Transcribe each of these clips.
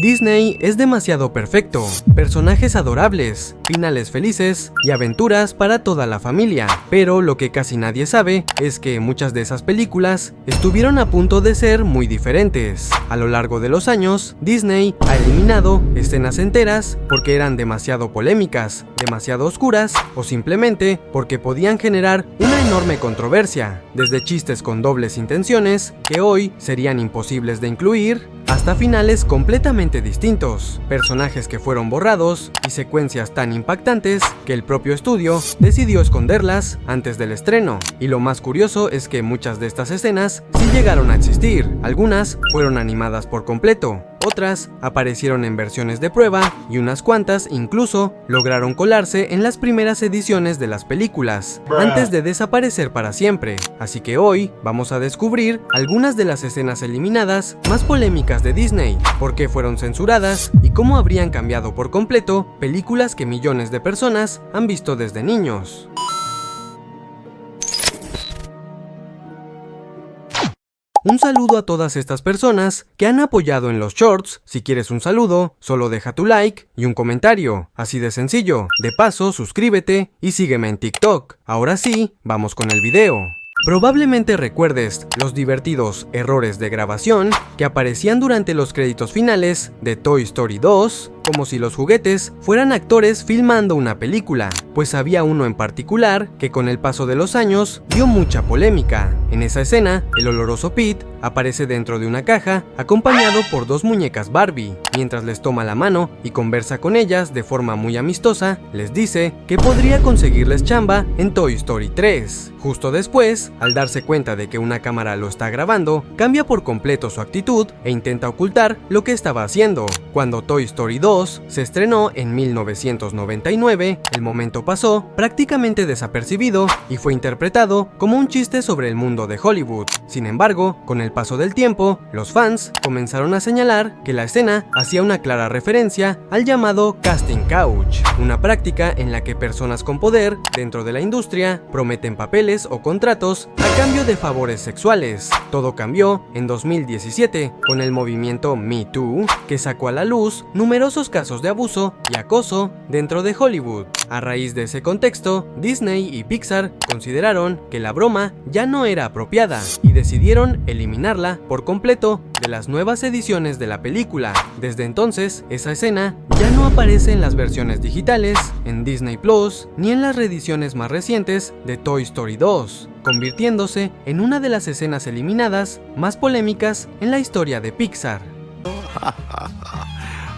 Disney es demasiado perfecto, personajes adorables, finales felices y aventuras para toda la familia, pero lo que casi nadie sabe es que muchas de esas películas estuvieron a punto de ser muy diferentes. A lo largo de los años, Disney ha eliminado escenas enteras porque eran demasiado polémicas, demasiado oscuras o simplemente porque podían generar una enorme controversia, desde chistes con dobles intenciones que hoy serían imposibles de incluir, hasta finales completamente distintos, personajes que fueron borrados y secuencias tan impactantes que el propio estudio decidió esconderlas antes del estreno. Y lo más curioso es que muchas de estas escenas sí llegaron a existir, algunas fueron animadas por completo, otras aparecieron en versiones de prueba y unas cuantas incluso lograron colarse en las primeras ediciones de las películas, antes de desaparecer para siempre. Así que hoy vamos a descubrir algunas de las escenas eliminadas más polémicas de Disney, por qué fueron censuradas y cómo habrían cambiado por completo películas que millones de personas han visto desde niños. Un saludo a todas estas personas que han apoyado en los shorts. Si quieres un saludo, solo deja tu like y un comentario, así de sencillo. De paso, suscríbete y sígueme en TikTok. Ahora sí, vamos con el video. Probablemente recuerdes los divertidos errores de grabación que aparecían durante los créditos finales de Toy Story 2, como si los juguetes fueran actores filmando una película, pues había uno en particular que con el paso de los años dio mucha polémica. En esa escena, el oloroso Pete aparece dentro de una caja acompañado por dos muñecas Barbie. Mientras les toma la mano y conversa con ellas de forma muy amistosa, les dice que podría conseguirles chamba en Toy Story 3. Justo después, al darse cuenta de que una cámara lo está grabando, cambia por completo su actitud e intenta ocultar lo que estaba haciendo. Cuando Toy Story 2 se estrenó en 1999, el momento pasó prácticamente desapercibido y fue interpretado como un chiste sobre el mundo de Hollywood. Sin embargo, con el paso del tiempo, los fans comenzaron a señalar que la escena hacía una clara referencia al llamado casting couch, una práctica en la que personas con poder dentro de la industria prometen papeles o contratos a cambio de favores sexuales. Todo cambió en 2017 con el movimiento Me Too, que sacó a la luz numerosos casos de abuso y acoso dentro de Hollywood. A raíz de ese contexto, Disney y Pixar consideraron que la broma ya no era apropiada y decidieron eliminarla por completo de las nuevas ediciones de la película. Desde entonces, esa escena ya no aparece en las versiones digitales, en Disney Plus, ni en las reediciones más recientes de Toy Story 2, convirtiéndose en una de las escenas eliminadas más polémicas en la historia de Pixar.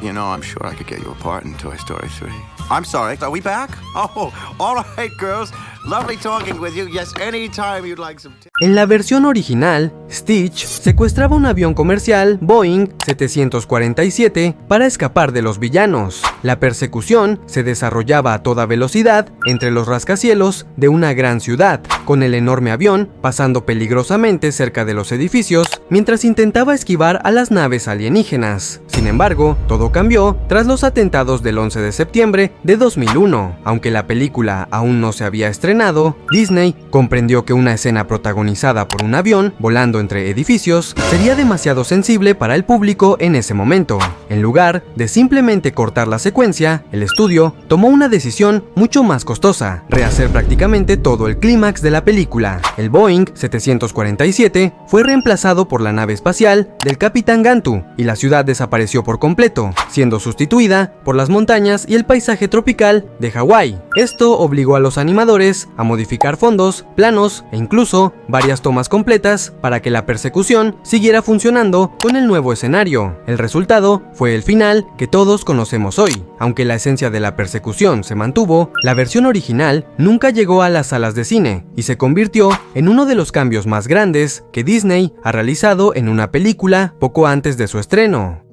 You know, I'm sure I could get you a part in Toy Story 3. I'm sorry, are we back? Oh, all right, girls. Lovely talking with you. Yes, anytime you'd like some tea. En la versión original, Stitch secuestraba un avión comercial Boeing 747 para escapar de los villanos. La persecución se desarrollaba a toda velocidad entre los rascacielos de una gran ciudad, con el enorme avión pasando peligrosamente cerca de los edificios mientras intentaba esquivar a las naves alienígenas. Sin embargo, todo cambió tras los atentados del 11 de septiembre de 2001. Aunque la película aún no se había estrenado, Disney comprendió que una escena protagonizada por un avión volando entre edificios sería demasiado sensible para el público en ese momento. En lugar de simplemente cortar la secuencia, el estudio tomó una decisión mucho más costosa: rehacer prácticamente todo el clímax de la película. El Boeing 747 fue reemplazado por la nave espacial del Capitán Gantu y la ciudad desapareció por completo, siendo sustituida por las montañas y el paisaje tropical de Hawái. Esto obligó a los animadores a modificar fondos, planos e incluso varias tomas completas para que la persecución siguiera funcionando con el nuevo escenario. El resultado fue el final que todos conocemos hoy. Aunque la esencia de la persecución se mantuvo, la versión original nunca llegó a las salas de cine y se convirtió en uno de los cambios más grandes que Disney ha realizado en una película poco antes de su estreno.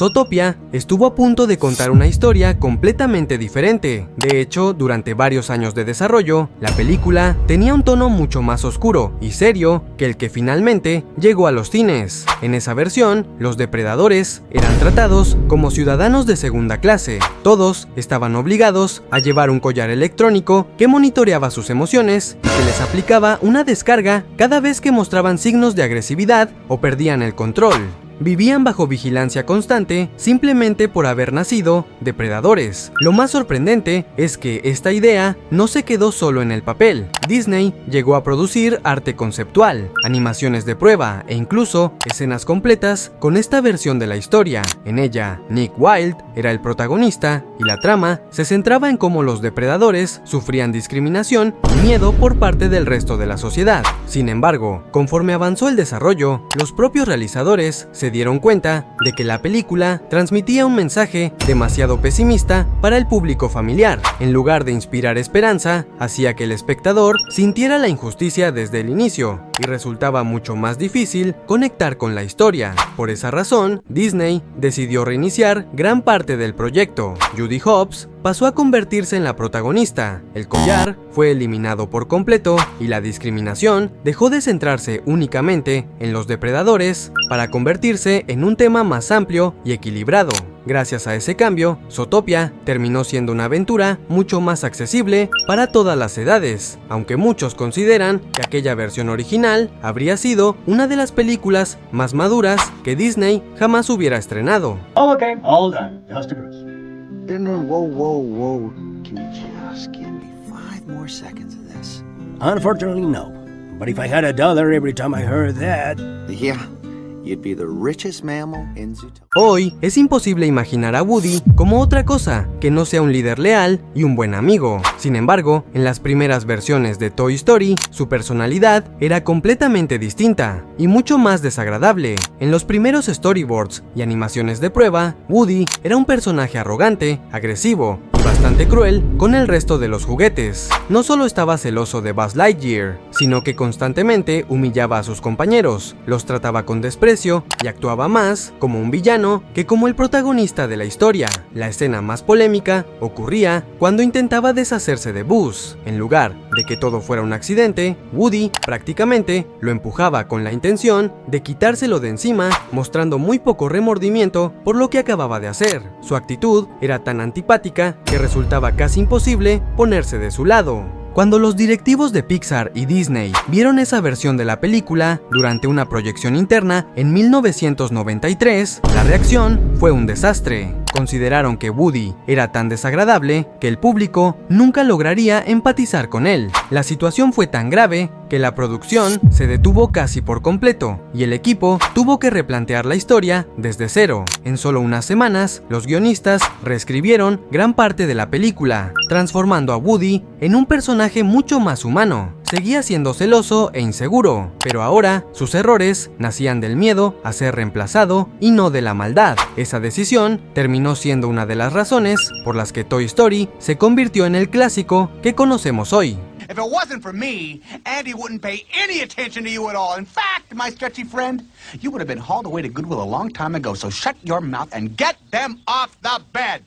Zootopia estuvo a punto de contar una historia completamente diferente. De hecho, durante varios años de desarrollo, la película tenía un tono mucho más oscuro y serio que el que finalmente llegó a los cines. En esa versión, los depredadores eran tratados como ciudadanos de segunda clase. Todos estaban obligados a llevar un collar electrónico que monitoreaba sus emociones y que les aplicaba una descarga cada vez que mostraban signos de agresividad o perdían el control. Vivían bajo vigilancia constante simplemente por haber nacido depredadores. Lo más sorprendente es que esta idea no se quedó solo en el papel. Disney llegó a producir arte conceptual, animaciones de prueba e incluso escenas completas con esta versión de la historia. En ella, Nick Wilde era el protagonista y la trama se centraba en cómo los depredadores sufrían discriminación y miedo por parte del resto de la sociedad. Sin embargo, conforme avanzó el desarrollo, los propios realizadores se dieron cuenta de que la película transmitía un mensaje demasiado pesimista para el público familiar. En lugar de inspirar esperanza, hacía que el espectador sintiera la injusticia desde el inicio y resultaba mucho más difícil conectar con la historia. Por esa razón, Disney decidió reiniciar gran parte del proyecto. Judy Hopps pasó a convertirse en la protagonista, el collar fue eliminado por completo y la discriminación dejó de centrarse únicamente en los depredadores para convertirse en un tema más amplio y equilibrado. Gracias a ese cambio, Zootopia terminó siendo una aventura mucho más accesible para todas las edades, aunque muchos consideran que aquella versión original habría sido una de las películas más maduras que Disney jamás hubiera estrenado. Oh, okay, all done. Just a cruise. No, whoa. Can you just give me 5 more seconds of this? Unfortunately, no. But if I had $1 every time I heard that... Yeah, you'd be the richest mammal in Zootopia. Hoy es imposible imaginar a Woody como otra cosa que no sea un líder leal y un buen amigo. Sin embargo, en las primeras versiones de Toy Story, su personalidad era completamente distinta y mucho más desagradable. En los primeros storyboards y animaciones de prueba, Woody era un personaje arrogante, agresivo y bastante cruel con el resto de los juguetes. No solo estaba celoso de Buzz Lightyear, sino que constantemente humillaba a sus compañeros, los trataba con desprecio y actuaba más como un villano que como el protagonista de la historia. La escena más polémica ocurría cuando intentaba deshacerse de Buzz. En lugar de que todo fuera un accidente, Woody prácticamente lo empujaba con la intención de quitárselo de encima, mostrando muy poco remordimiento por lo que acababa de hacer. Su actitud era tan antipática que resultaba casi imposible ponerse de su lado. Cuando los directivos de Pixar y Disney vieron esa versión de la película durante una proyección interna en 1993, la reacción fue un desastre. Consideraron que Woody era tan desagradable que el público nunca lograría empatizar con él. La situación fue tan grave que la producción se detuvo casi por completo y el equipo tuvo que replantear la historia desde cero. En solo unas semanas, los guionistas reescribieron gran parte de la película, transformando a Woody en un personaje mucho más humano. Seguía siendo celoso e inseguro, pero ahora sus errores nacían del miedo a ser reemplazado y no de la maldad. Esa decisión terminó siendo una de las razones por las que Toy Story se convirtió en el clásico que conocemos hoy. If it wasn't for me, Andy wouldn't pay any attention to you at all. In fact, my sketchy friend, you would have been hauled away to Goodwill a long time ago, so shut your mouth and get them off the bed.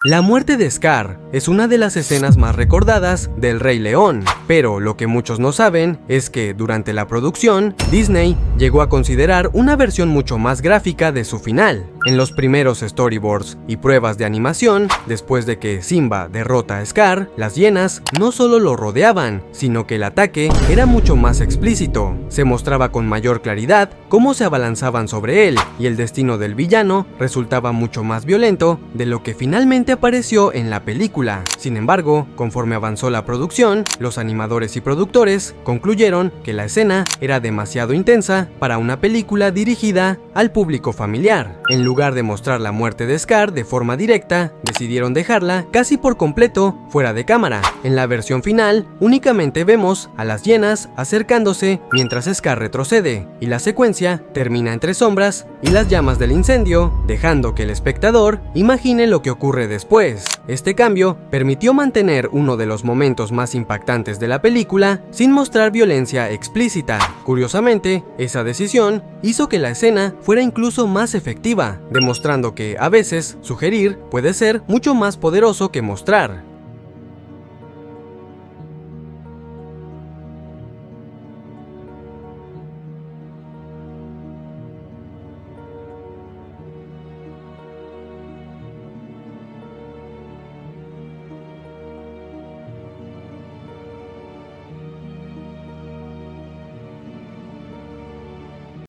La muerte de Scar es una de las escenas más recordadas del Rey León, pero lo que muchos no saben es que durante la producción, Disney llegó a considerar una versión mucho más gráfica de su final. En los primeros storyboards y pruebas de animación, después de que Simba derrota a Scar, las hienas no solo lo rodeaban, sino que el ataque era mucho más explícito. Se mostraba con mayor claridad cómo se abalanzaban sobre él, y el destino del villano resultaba mucho más violento de lo que finalmente apareció en la película. Sin embargo, conforme avanzó la producción, los animadores y productores concluyeron que la escena era demasiado intensa para una película dirigida al público familiar. En lugar de mostrar la muerte de Scar de forma directa, decidieron dejarla casi por completo fuera de cámara. En la versión final, únicamente vemos a las hienas acercándose mientras Scar retrocede, y la secuencia termina entre sombras y las llamas del incendio, dejando que el espectador imagine lo que ocurre después. Este cambio permitió mantener uno de los momentos más impactantes de la película sin mostrar violencia explícita. Curiosamente, esa decisión hizo que la escena fuera incluso más efectiva, demostrando que, a veces, sugerir puede ser mucho más poderoso que mostrar.